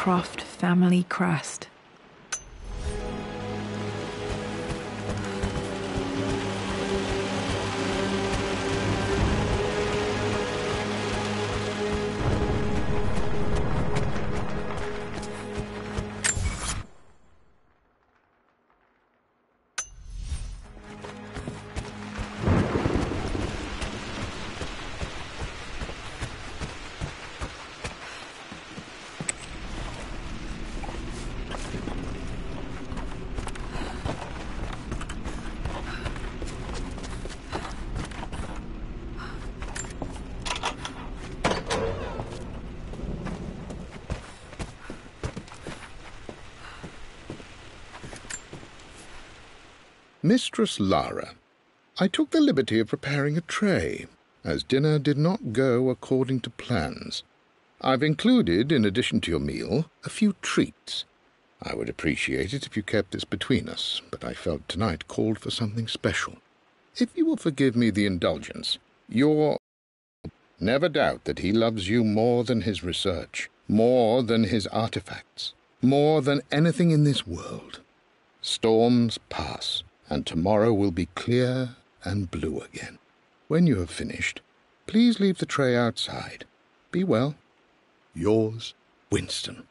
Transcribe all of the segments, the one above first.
Croft family crest. Mistress Lara, I took the liberty of preparing a tray, as dinner did not go according to plans. I've included, in addition to your meal, a few treats. I would appreciate it if you kept this between us, but I felt tonight called for something special. If you will forgive me the indulgence, never doubt that he loves you more than his research, more than his artifacts, more than anything in this world. Storms pass, and tomorrow will be clear and blue again. When you have finished, please leave the tray outside. Be well. Yours, Winston.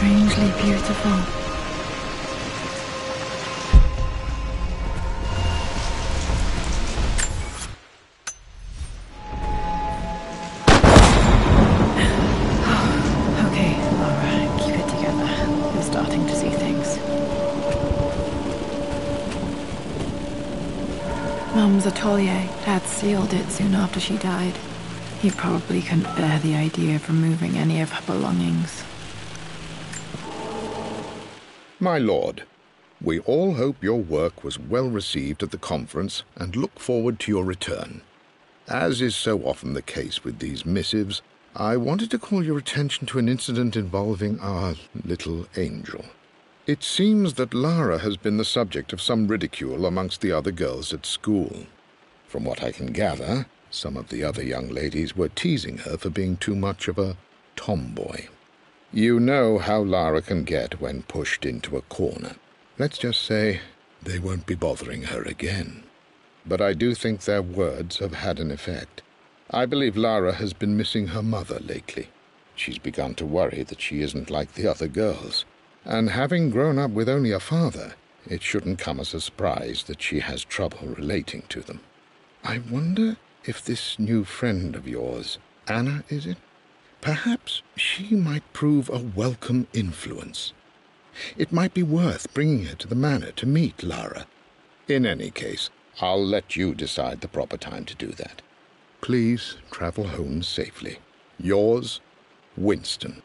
strangely beautiful. Okay, Lara, keep it together. You're starting to see things. Mum's atelier. Dad sealed it soon after she died. He probably couldn't bear the idea of removing any of her belongings. My lord, we all hope your work was well received at the conference and look forward to your return. As is so often the case with these missives, I wanted to call your attention to an incident involving our little angel. It seems that Lara has been the subject of some ridicule amongst the other girls at school. From what I can gather, some of the other young ladies were teasing her for being too much of a tomboy. You know how Lara can get when pushed into a corner. Let's just say they won't be bothering her again. But I do think their words have had an effect. I believe Lara has been missing her mother lately. She's begun to worry that she isn't like the other girls. And having grown up with only a father, it shouldn't come as a surprise that she has trouble relating to them. I wonder if this new friend of yours, Anna, is it? Perhaps she might prove a welcome influence. It might be worth bringing her to the manor to meet Lara. In any case, I'll let you decide the proper time to do that. Please travel home safely. Yours, Winston.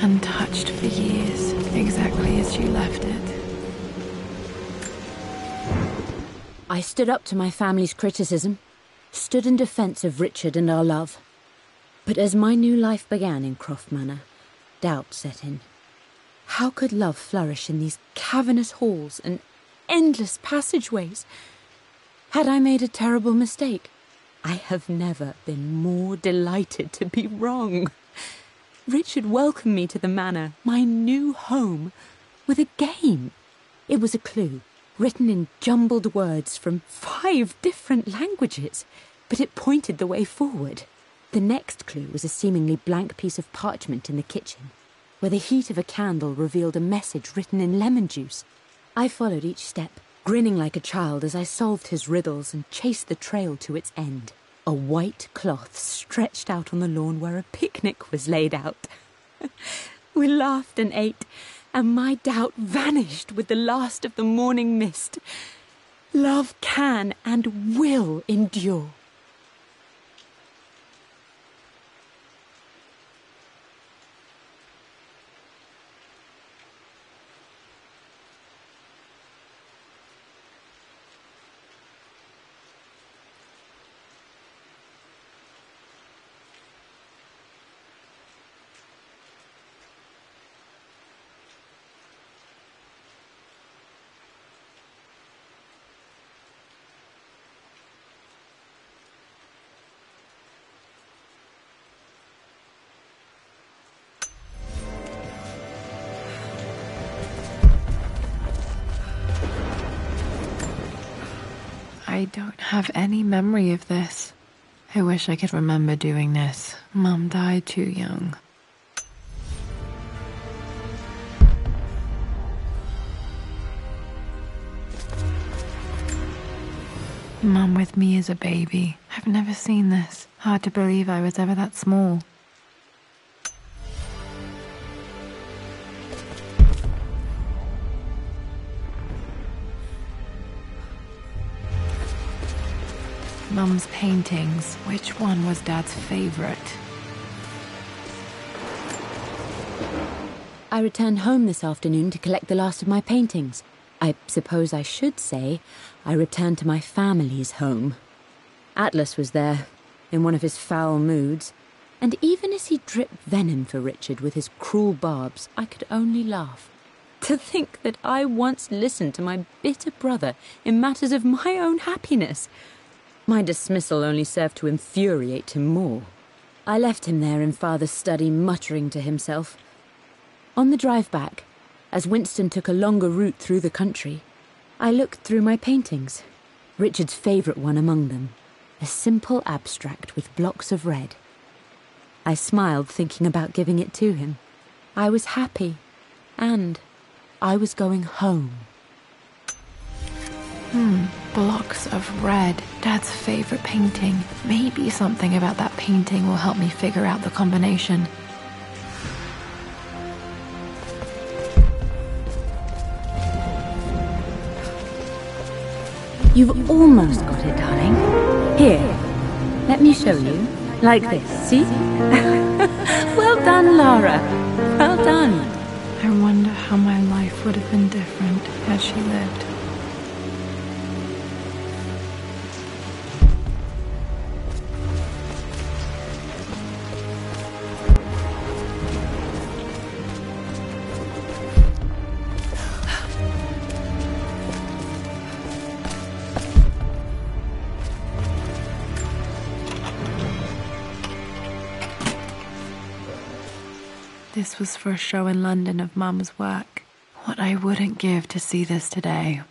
Untouched for years, exactly as you left it. I stood up to my family's criticism, stood in defence of Richard and our love. But as my new life began in Croft Manor, doubt set in. How could love flourish in these cavernous halls and endless passageways. Had I made a terrible mistake? I have never been more delighted to be wrong. Richard welcomed me to the manor, my new home, with a game. It was a clue, written in jumbled words from 5 different languages, but it pointed the way forward. The next clue was a seemingly blank piece of parchment in the kitchen, where the heat of a candle revealed a message written in lemon juice. I followed each step, grinning like a child as I solved his riddles and chased the trail to its end. A white cloth stretched out on the lawn where a picnic was laid out. We laughed and ate, and my doubt vanished with the last of the morning mist. Love can and will endure. I don't have any memory of this. I wish I could remember doing this. Mum died too young. Mum with me as a baby. I've never seen this. Hard to believe I was ever that small. Mum's paintings. Which one was Dad's favorite? I returned home this afternoon to collect the last of my paintings. I suppose I should say I returned to my family's home. Atlas was there, in one of his foul moods, and even as he dripped venom for Richard with his cruel barbs, I could only laugh. To think that I once listened to my bitter brother in matters of my own happiness. My dismissal only served to infuriate him more. I left him there in Father's study, muttering to himself. On the drive back, as Winston took a longer route through the country, I looked through my paintings, Richard's favourite one among them, a simple abstract with blocks of red. I smiled, thinking about giving it to him. I was happy, and I was going home. Blocks of red. Dad's favorite painting. Maybe something about that painting will help me figure out the combination. You've almost got it, darling. Here, let me show you. Like this, see? Well done, Lara. Well done. I wonder how my life would have been different had she lived. This was for a show in London of Mum's work. What I wouldn't give to see this today.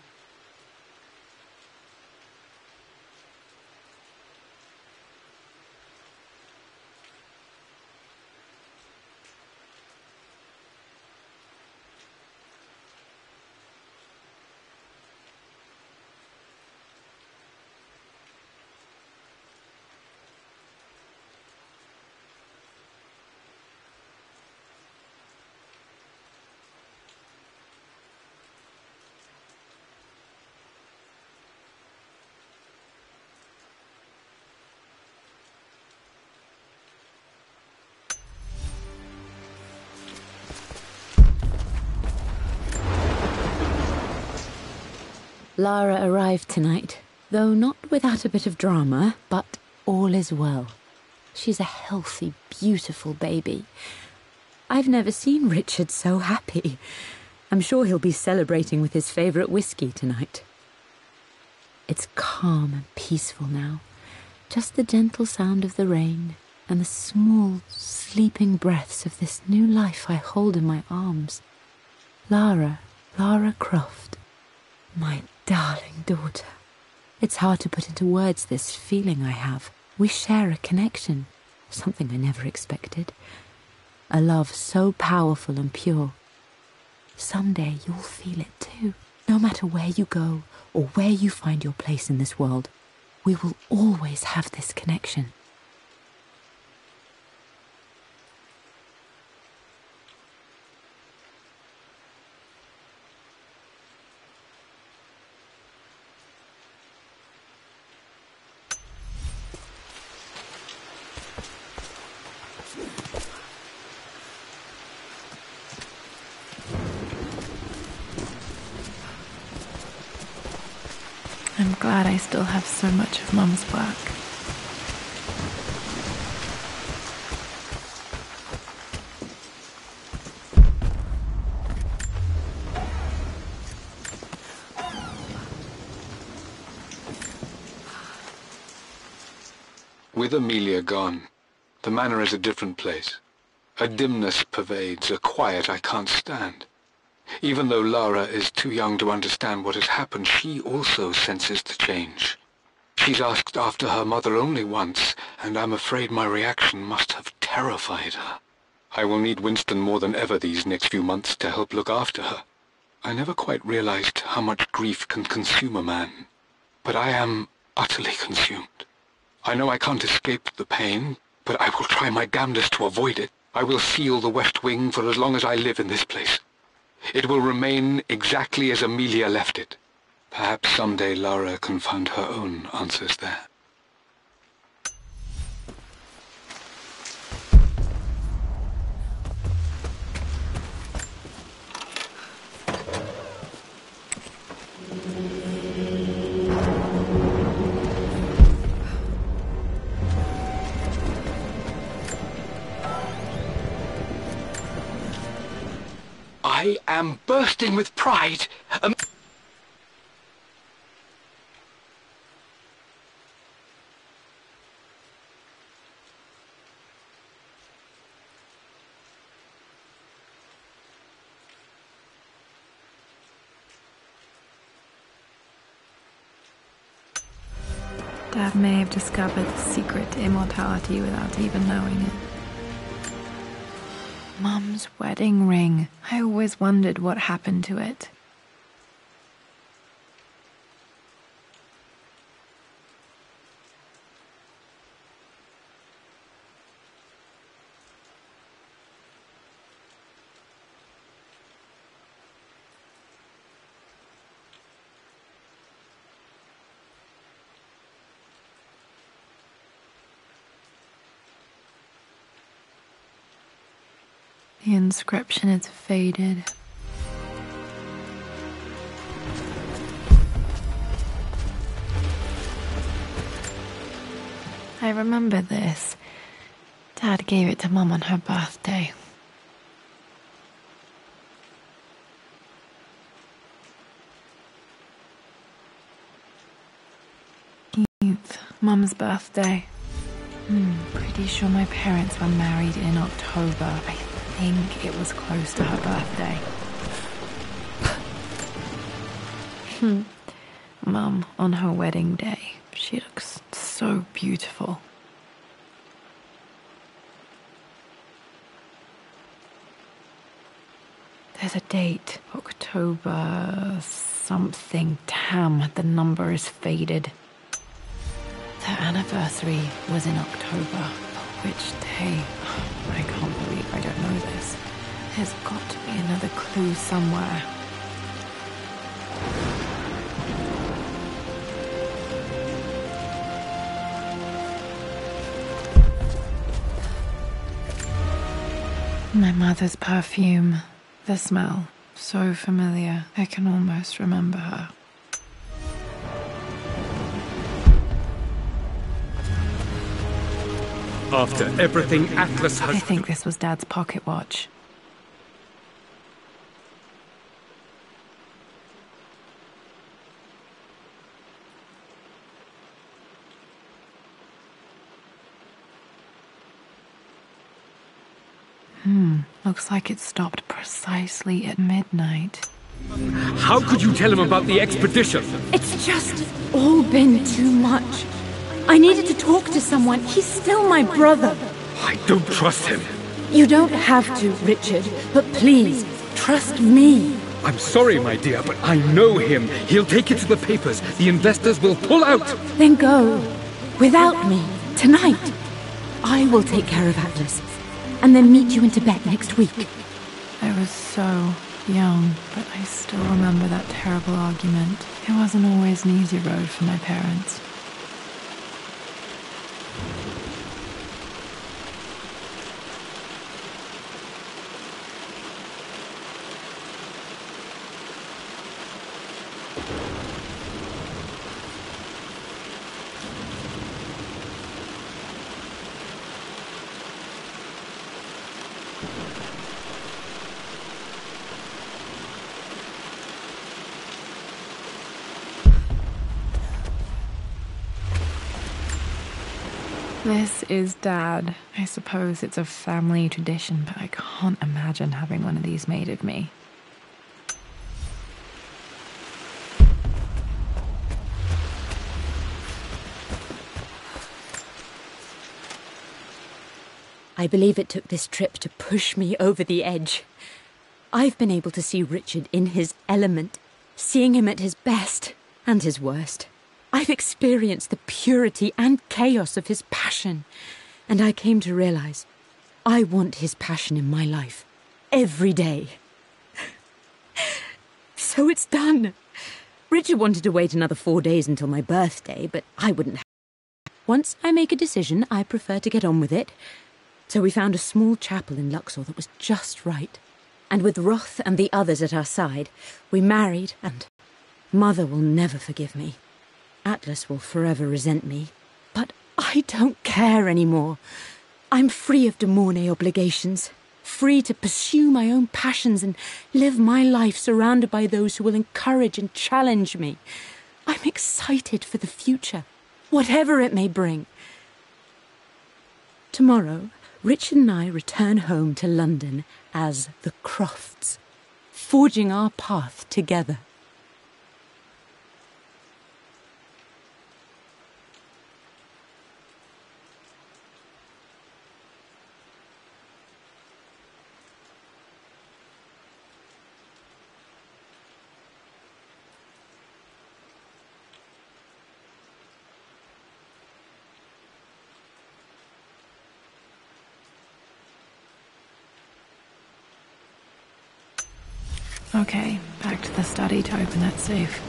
Lara arrived tonight, though not without a bit of drama, but all is well. She's a healthy, beautiful baby. I've never seen Richard so happy. I'm sure he'll be celebrating with his favourite whiskey tonight. It's calm and peaceful now. Just the gentle sound of the rain and the small, sleeping breaths of this new life I hold in my arms. Lara Croft, my darling daughter. It's hard to put into words this feeling I have. We share a connection, something I never expected. A love so powerful and pure. Someday you'll feel it too. No matter where you go or where you find your place in this world, we will always have this connection. I'm glad I still have so much of Mum's work. With Amelia gone, the manor is a different place. A dimness pervades, a quiet I can't stand. Even though Lara is too young to understand what has happened, she also senses the change. She's asked after her mother only once, and I'm afraid my reaction must have terrified her. I will need Winston more than ever these next few months to help look after her. I never quite realized how much grief can consume a man, but I am utterly consumed. I know I can't escape the pain, but I will try my damnedest to avoid it. I will seal the West Wing for as long as I live in this place. It will remain exactly as Amelia left it. Perhaps someday Lara can find her own answers there. I am bursting with pride. Dad may have discovered the secret to immortality without even knowing it. Mum's wedding ring. I always wondered what happened to it. The inscription is faded. I remember this. Dad gave it to Mum on her birthday. Mum's birthday. Pretty sure my parents were married in October. I think it was close to her birthday. Mum, on her wedding day, she looks so beautiful. There's a date, October something. Damn, the number is faded. Their anniversary was in October. Which day? I can't believe I don't know this. There's got to be another clue somewhere. My mother's perfume. The smell. So familiar. I can almost remember her. After everything Atlas has... I think this was Dad's pocket watch. Looks like it stopped precisely at midnight. How could you tell him about the expedition? It's just all been too much. I needed to talk to someone. He's still my brother. I don't trust him. You don't have to, Richard, but please, trust me. I'm sorry, my dear, but I know him. He'll take it to the papers. The investors will pull out. Then go. Without me. Tonight. I will take care of Atlas. And then meet you in Tibet next week. I was so young, but I still remember that terrible argument. It wasn't always an easy road for my parents. This is Dad. I suppose it's a family tradition, but I can't imagine having one of these made of me. I believe it took this trip to push me over the edge. I've been able to see Richard in his element, seeing him at his best and his worst. I've experienced the purity and chaos of his passion, and I came to realize I want his passion in my life every day. So it's done. Richard wanted to wait another 4 days until my birthday, but I wouldn't have. Once I make a decision, I prefer to get on with it. So we found a small chapel in Luxor that was just right. And with Roth and the others at our side, we married, and Mother will never forgive me. Atlas will forever resent me. But I don't care anymore. I'm free of De Mornay obligations, free to pursue my own passions and live my life surrounded by those who will encourage and challenge me. I'm excited for the future, whatever it may bring. Tomorrow, Richard and I return home to London as the Crofts, forging our path together. Okay, back to the study to open that safe.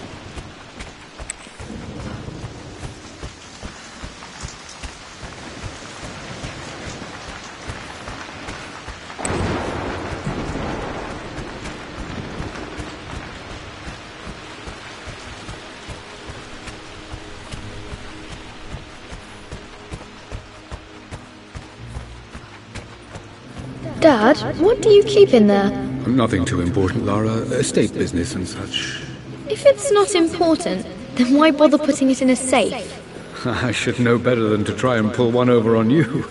Dad, what do you keep in there? Nothing too important, Lara. Estate business and such. If it's not important, then why bother putting it in a safe? I should know better than to try and pull one over on you.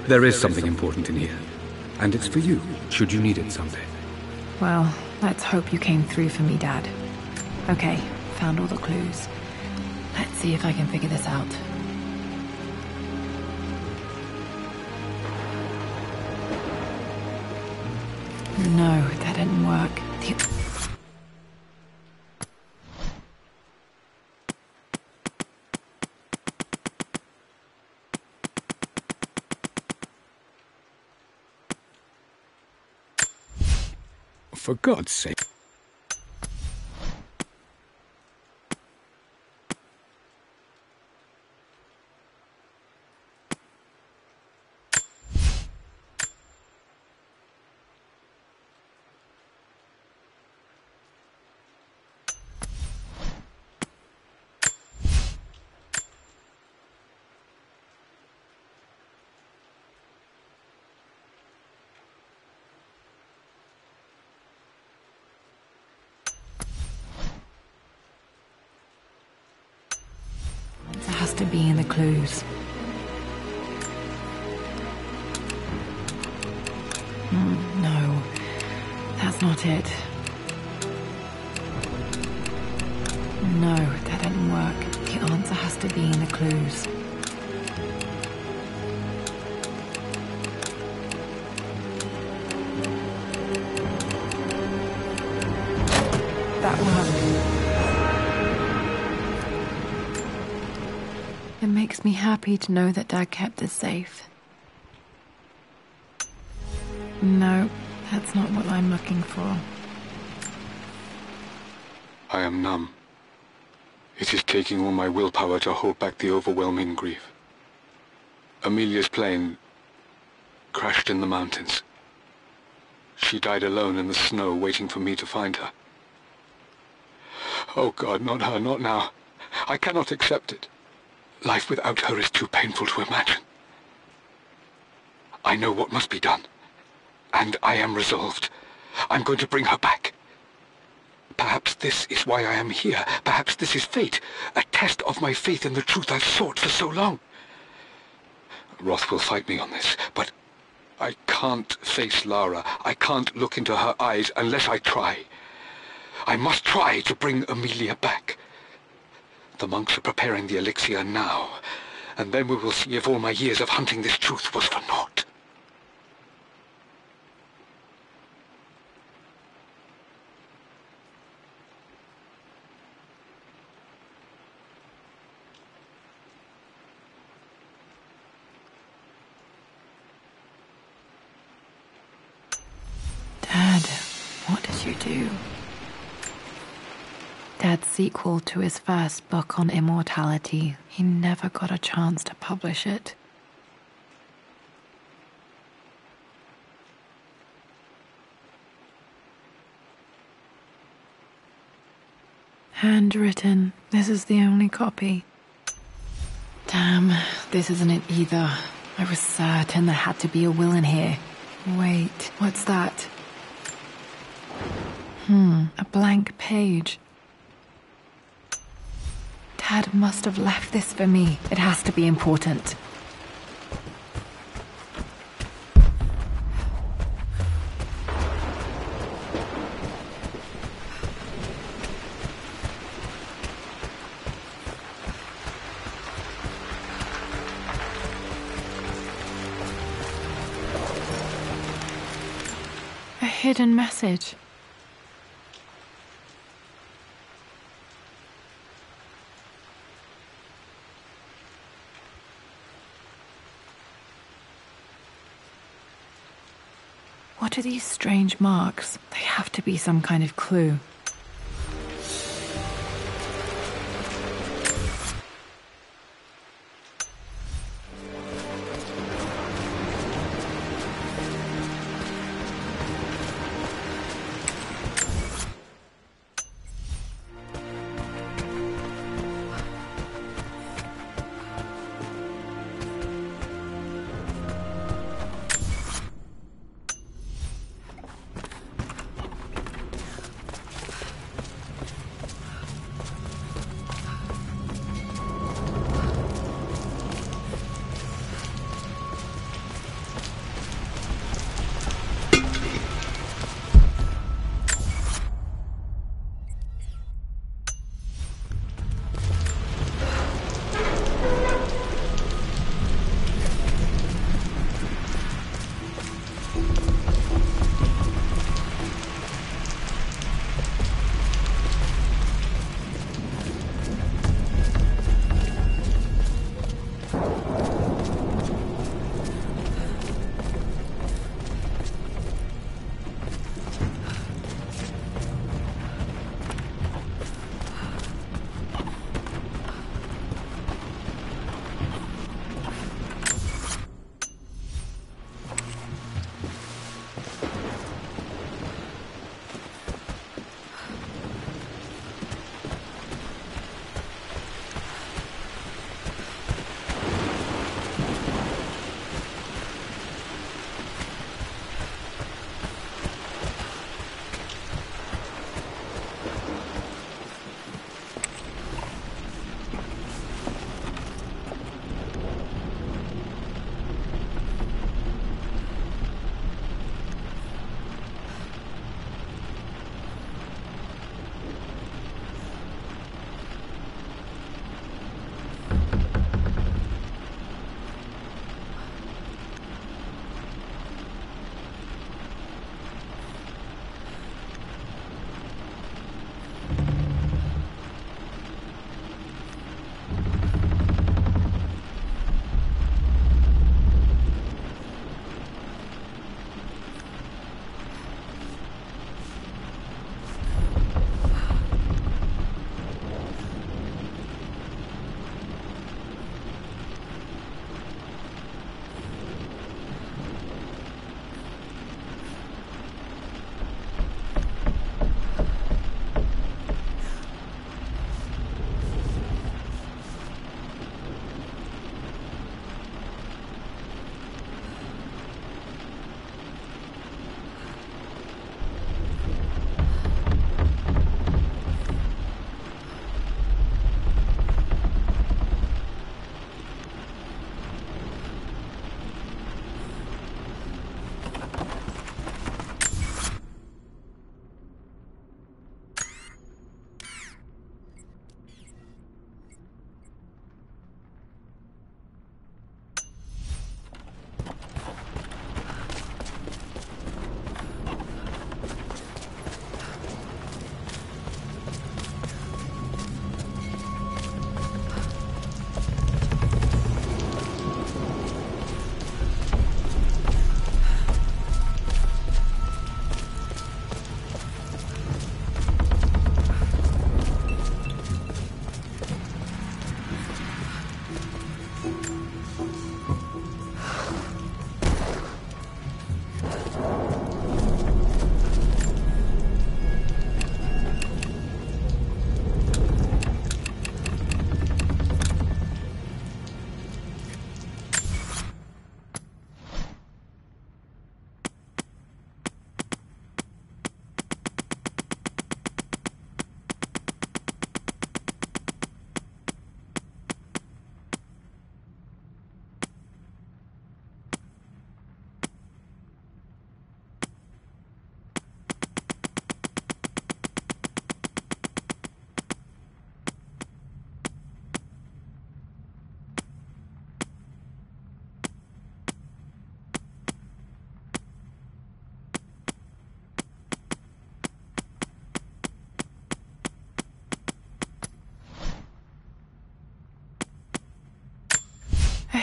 There is something important in here. And it's for you, should you need it someday. Well, let's hope you came through for me, Dad. Okay, found all the clues. Let's see if I can figure this out. No, that didn't work. For God's sake. Has to be in the clues. No, that's not it. No, that didn't work. The answer has to be in the clues. That worked. It makes me happy to know that Dad kept us safe. No, that's not what I'm looking for. I am numb. It is taking all my willpower to hold back the overwhelming grief. Amelia's plane crashed in the mountains. She died alone in the snow, waiting for me to find her. Oh God, not her, not now. I cannot accept it. Life without her is too painful to imagine. I know what must be done. And I am resolved. I'm going to bring her back. Perhaps this is why I am here. Perhaps this is fate. A test of my faith in the truth I've sought for so long. Roth will fight me on this, but I can't face Lara. I can't look into her eyes unless I try. I must try to bring Amelia back. The monks are preparing the elixir now, and then we will see if all my years of hunting this truth was for naught. Dad, what did you do? Dad's sequel to his first book on immortality, he never got a chance to publish it. Handwritten. This is the only copy. Damn, this isn't it either. I was certain there had to be a will in here. Wait, what's that? A blank page. Dad must have left this for me. It has to be important. A hidden message. What are these strange marks? They have to be some kind of clue.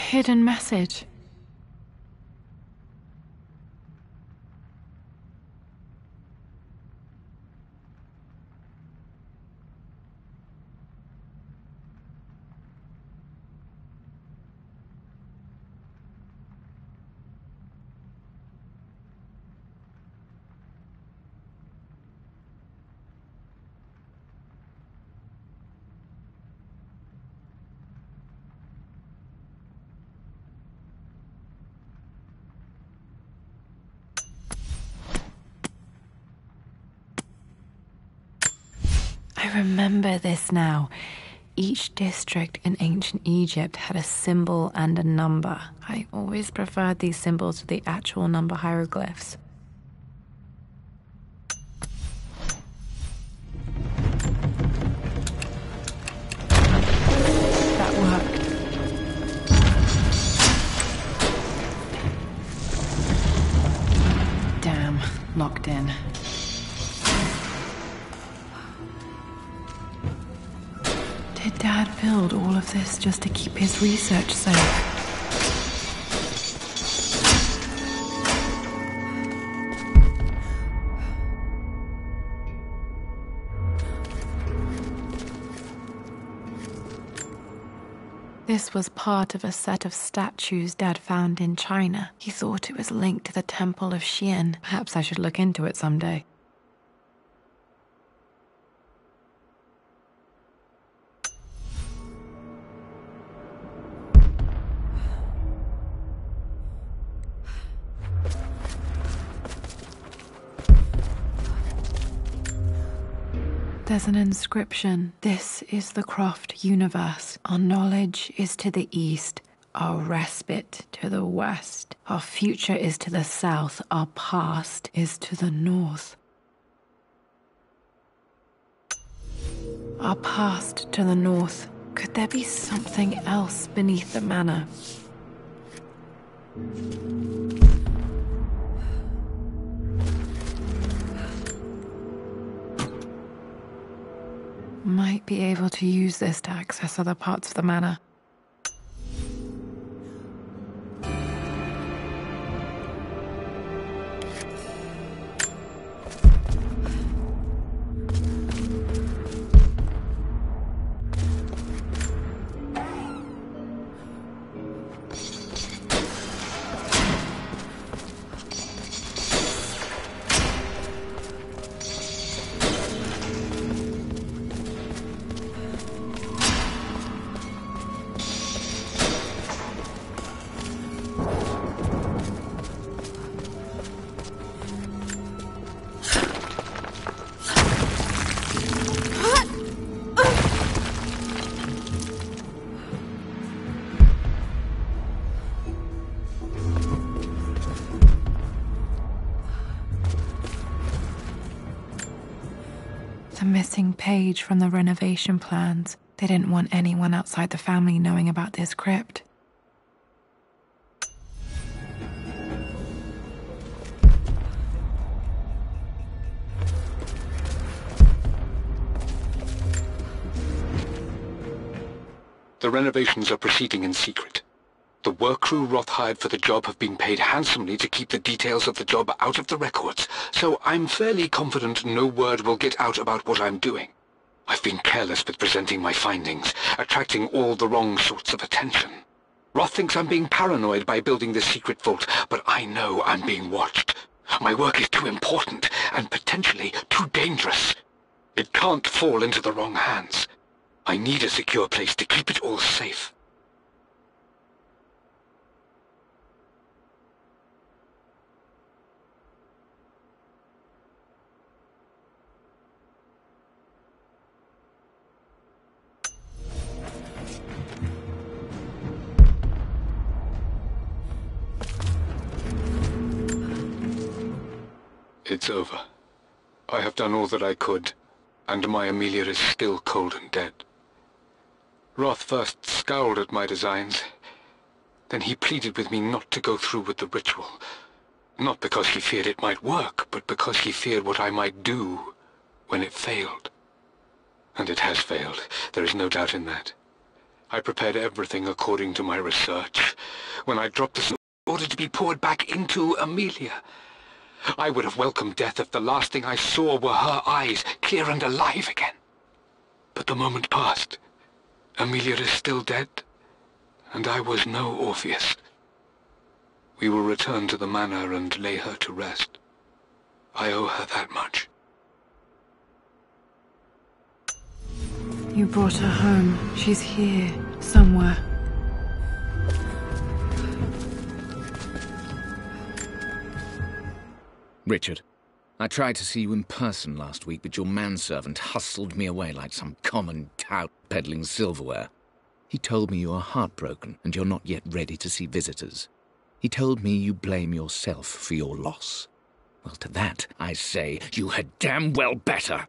hidden message. I remember this now. Each district in ancient Egypt had a symbol and a number. I always preferred these symbols to the actual number hieroglyphs. That worked. Damn, locked in. Did Dad build all of this just to keep his research safe? This was part of a set of statues Dad found in China. He thought it was linked to the Temple of Xian. Perhaps I should look into it someday. There's an inscription. This is the Croft universe. Our knowledge is to the east, our respite to the west. Our future is to the south, our past is to the north. Our past to the north. Could there be something else beneath the manor? Might be able to use this to access other parts of the manor. The missing page from the renovation plans. They didn't want anyone outside the family knowing about this crypt. The renovations are proceeding in secret. The work crew Roth hired for the job have been paid handsomely to keep the details of the job out of the records, so I'm fairly confident no word will get out about what I'm doing. I've been careless with presenting my findings, attracting all the wrong sorts of attention. Roth thinks I'm being paranoid by building this secret vault, but I know I'm being watched. My work is too important and potentially too dangerous. It can't fall into the wrong hands. I need a secure place to keep it all safe. It's over. I have done all that I could, and my Amelia is still cold and dead. Roth first scowled at my designs. Then he pleaded with me not to go through with the ritual. Not because he feared it might work, but because he feared what I might do when it failed. And it has failed. There is no doubt in that. I prepared everything according to my research. When I dropped the sword in order to be poured back into Amelia, I would have welcomed death if the last thing I saw were her eyes, clear and alive again. But the moment passed. Amelia is still dead, and I was no Orpheus. We will return to the manor and lay her to rest. I owe her that much. You brought her home. She's here, somewhere. Richard, I tried to see you in person last week, but your manservant hustled me away like some common tout peddling silverware. He told me you are heartbroken and you're not yet ready to see visitors. He told me you blame yourself for your loss. Well, to that, I say you had damn well better.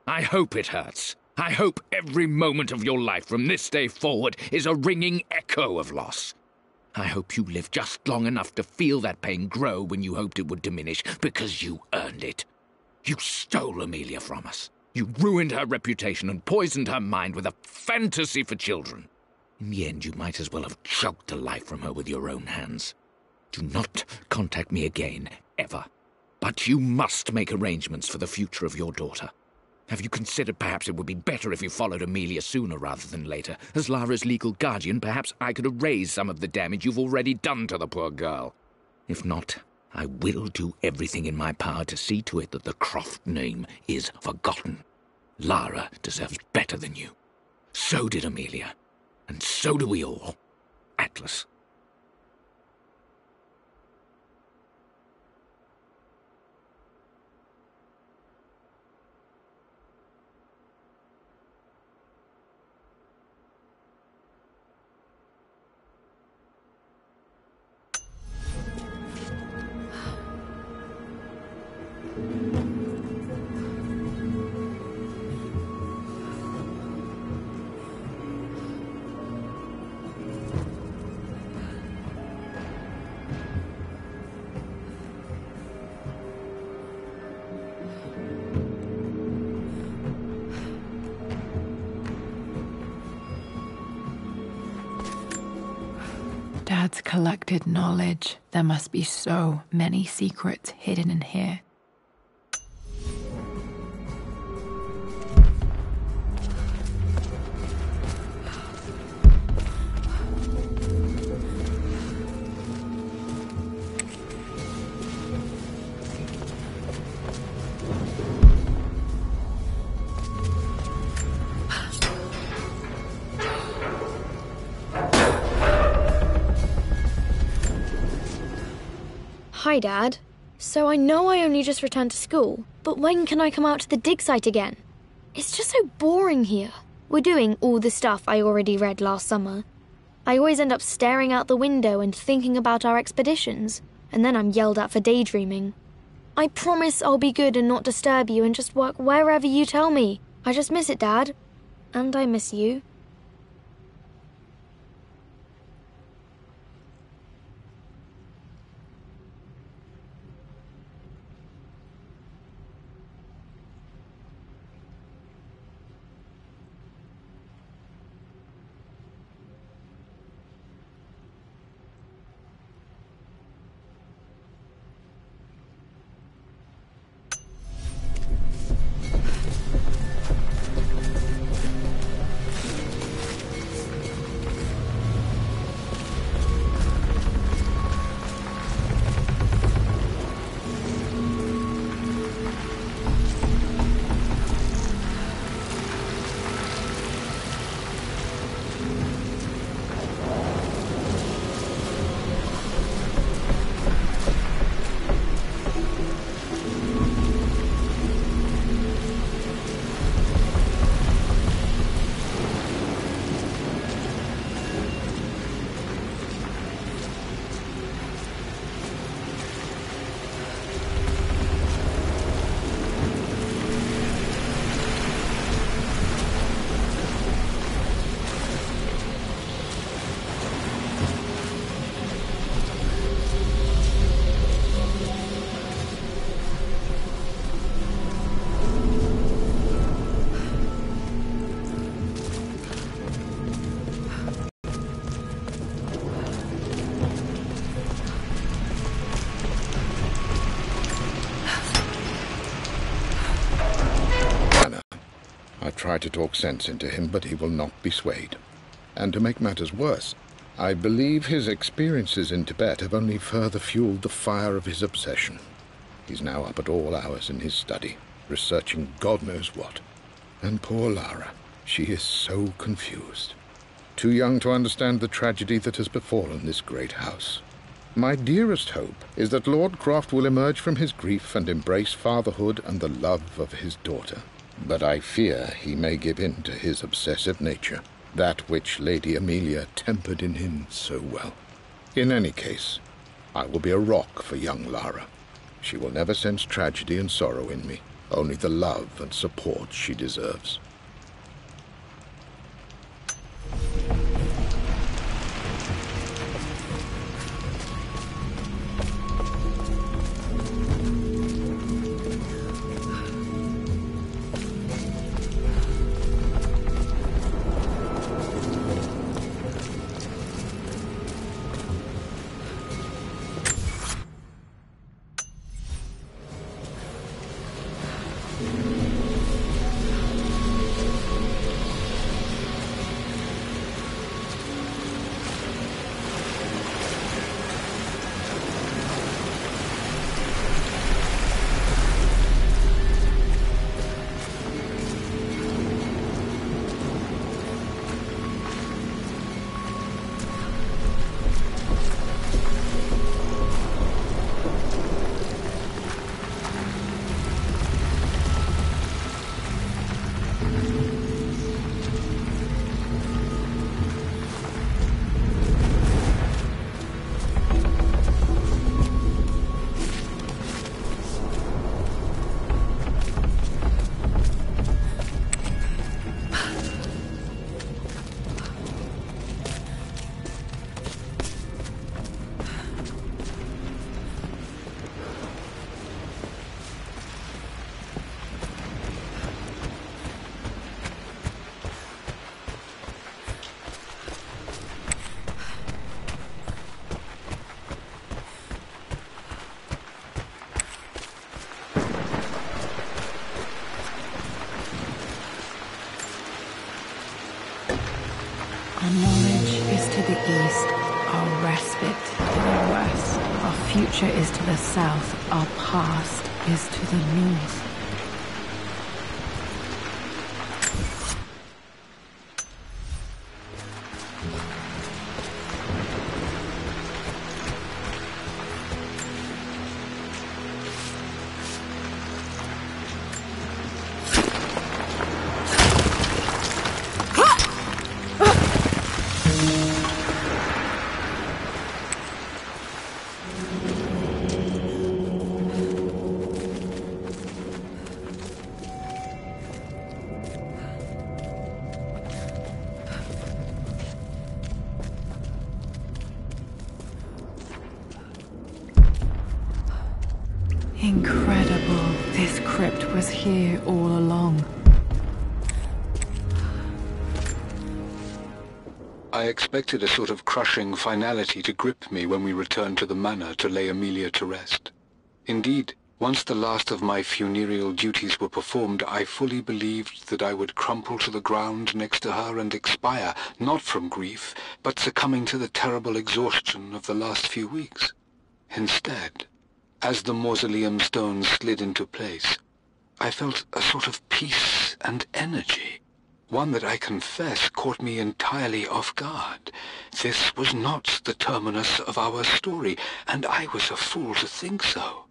I hope it hurts. I hope every moment of your life from this day forward is a ringing echo of loss. I hope you live just long enough to feel that pain grow when you hoped it would diminish, because you earned it. You stole Amelia from us. You ruined her reputation and poisoned her mind with a fantasy for children. In the end, you might as well have choked the life from her with your own hands. Do not contact me again, ever. But you must make arrangements for the future of your daughter. Have you considered perhaps it would be better if you followed Amelia sooner rather than later? As Lara's legal guardian, perhaps I could erase some of the damage you've already done to the poor girl. If not, I will do everything in my power to see to it that the Croft name is forgotten. Lara deserves better than you. So did Amelia. And so do we all. Atlas. Dad's collected knowledge. There must be so many secrets hidden in here. Hi, Dad. So I know I only just returned to school, but when can I come out to the dig site again? It's just so boring here. We're doing all the stuff I already read last summer. I always end up staring out the window and thinking about our expeditions, and then I'm yelled at for daydreaming. I promise I'll be good and not disturb you and just work wherever you tell me. I just miss it, Dad. And I miss you. try to talk sense into him, but he will not be swayed. And to make matters worse, I believe his experiences in Tibet have only further fueled the fire of his obsession. He's now up at all hours in his study, researching God knows what. And poor Lara, she is so confused. Too young to understand the tragedy that has befallen this great house. My dearest hope is that Lord Croft will emerge from his grief and embrace fatherhood and the love of his daughter. But I fear he may give in to his obsessive nature, that which Lady Amelia tempered in him so well. In any case, I will be a rock for young Lara. She will never sense tragedy and sorrow in me, only the love and support she deserves. Our knowledge is to the east, our respite to the west, our future is to the south, our past is to the north. Incredible. This crypt was here all along. I expected a sort of crushing finality to grip me when we returned to the manor to lay Amelia to rest. Indeed, once the last of my funereal duties were performed, I fully believed that I would crumple to the ground next to her and expire, not from grief, but succumbing to the terrible exhaustion of the last few weeks. Instead, as the mausoleum stones slid into place, I felt a sort of peace and energy, one that I confess caught me entirely off guard. This was not the terminus of our story, and I was a fool to think so.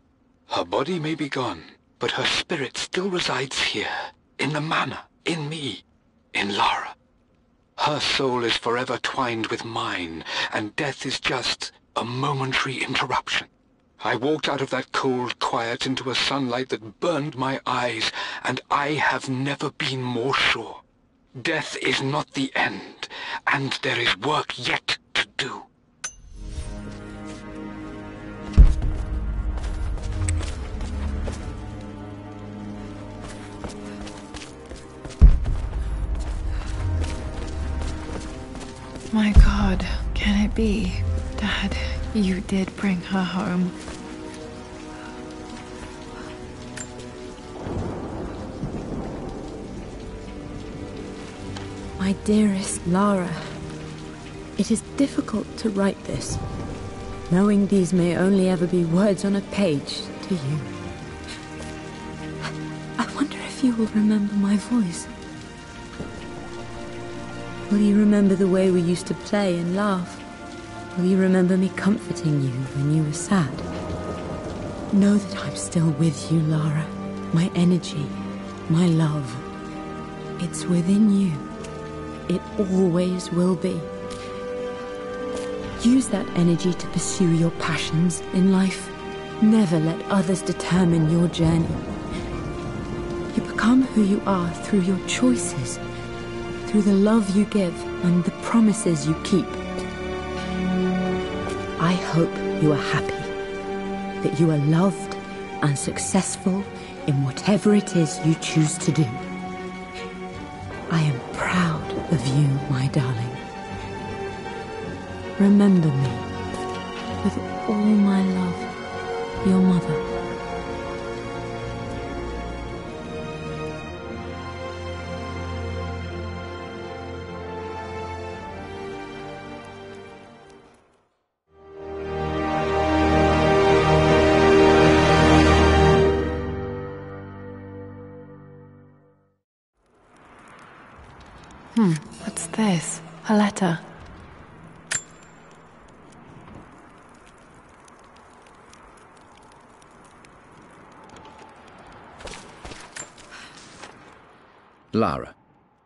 Her body may be gone, but her spirit still resides here, in the manor, in me, in Lara. Her soul is forever twined with mine, and death is just a momentary interruption. I walked out of that cold quiet into a sunlight that burned my eyes, and I have never been more sure. Death is not the end, and there is work yet to do. My God, can it be? Dad, you did bring her home. My dearest Lara, it is difficult to write this, knowing these may only ever be words on a page to you. I wonder if you will remember my voice. Will you remember the way we used to play and laugh? Will you remember me comforting you when you were sad? Know that I'm still with you, Lara. My energy, my love. It's within you. It always will be. Use that energy to pursue your passions in life. Never let others determine your journey. You become who you are through your choices, through the love you give and the promises you keep. I hope you are happy, that you are loved and successful in whatever it is you choose to do. I am proud of you, my darling. Remember me, with all my love, your mother. What's this? A letter. Lara,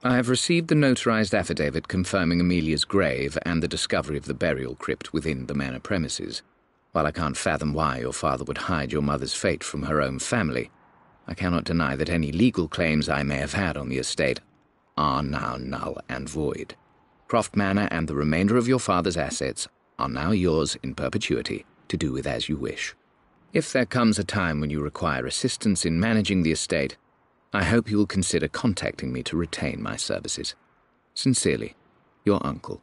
I have received the notarized affidavit confirming Amelia's grave and the discovery of the burial crypt within the manor premises. While I can't fathom why your father would hide your mother's fate from her own family, I cannot deny that any legal claims I may have had on the estate are now null and void. Croft Manor and the remainder of your father's assets are now yours in perpetuity to do with as you wish. If there comes a time when you require assistance in managing the estate, I hope you will consider contacting me to retain my services. Sincerely, your uncle.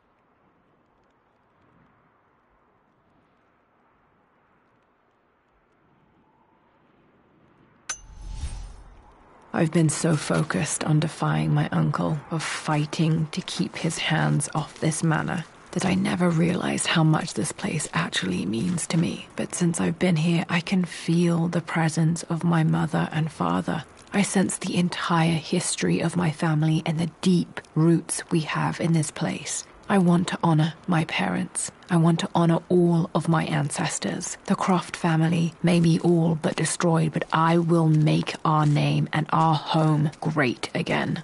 I've been so focused on defying my uncle, of fighting to keep his hands off this manor, that I never realized how much this place actually means to me. But since I've been here, I can feel the presence of my mother and father. I sense the entire history of my family and the deep roots we have in this place. I want to honor my parents. I want to honor all of my ancestors. The Croft family may be all but destroyed, but I will make our name and our home great again.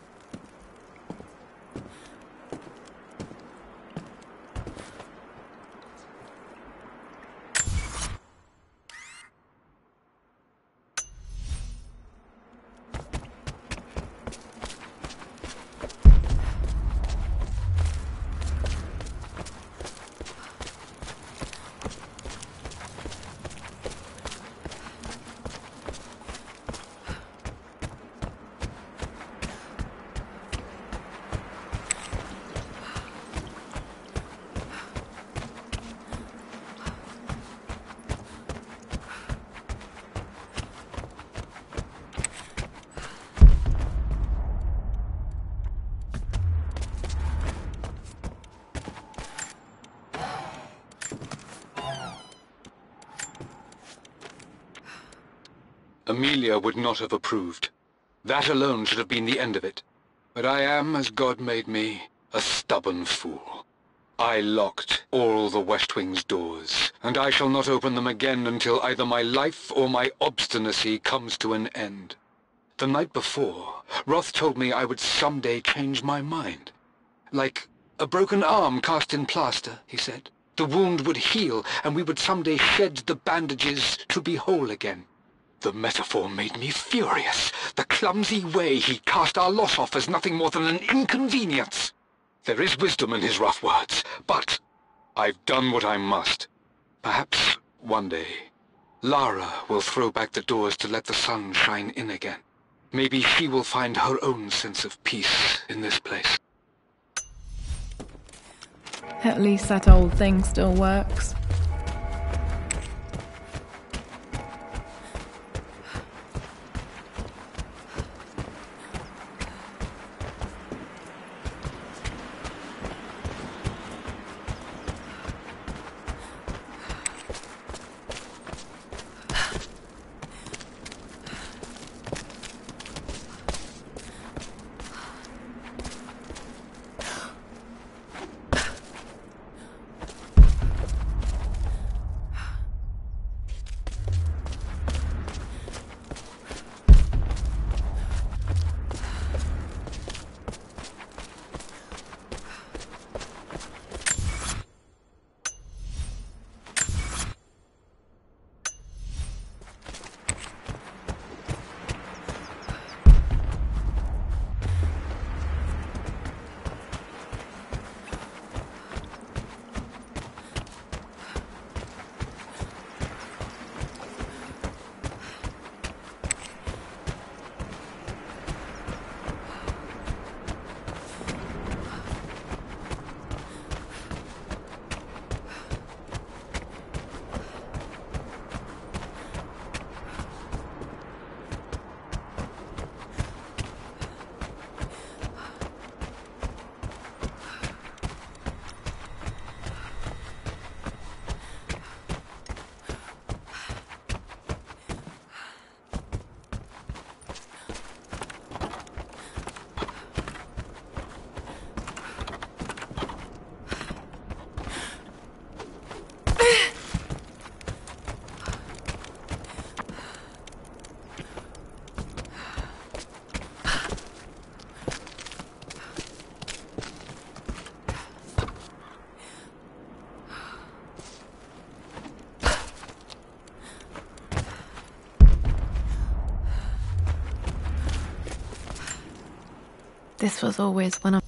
Amelia would not have approved. That alone should have been the end of it. But I am, as God made me, a stubborn fool. I locked all the West Wing's doors, and I shall not open them again until either my life or my obstinacy comes to an end. The night before, Roth told me I would someday change my mind. Like a broken arm cast in plaster, he said. The wound would heal, and we would someday shed the bandages to be whole again. The metaphor made me furious. The clumsy way he cast our loss off as nothing more than an inconvenience. There is wisdom in his rough words, but I've done what I must. Perhaps one day, Lara will throw back the doors to let the sun shine in again. Maybe she will find her own sense of peace in this place. At least that old thing still works. This was always one of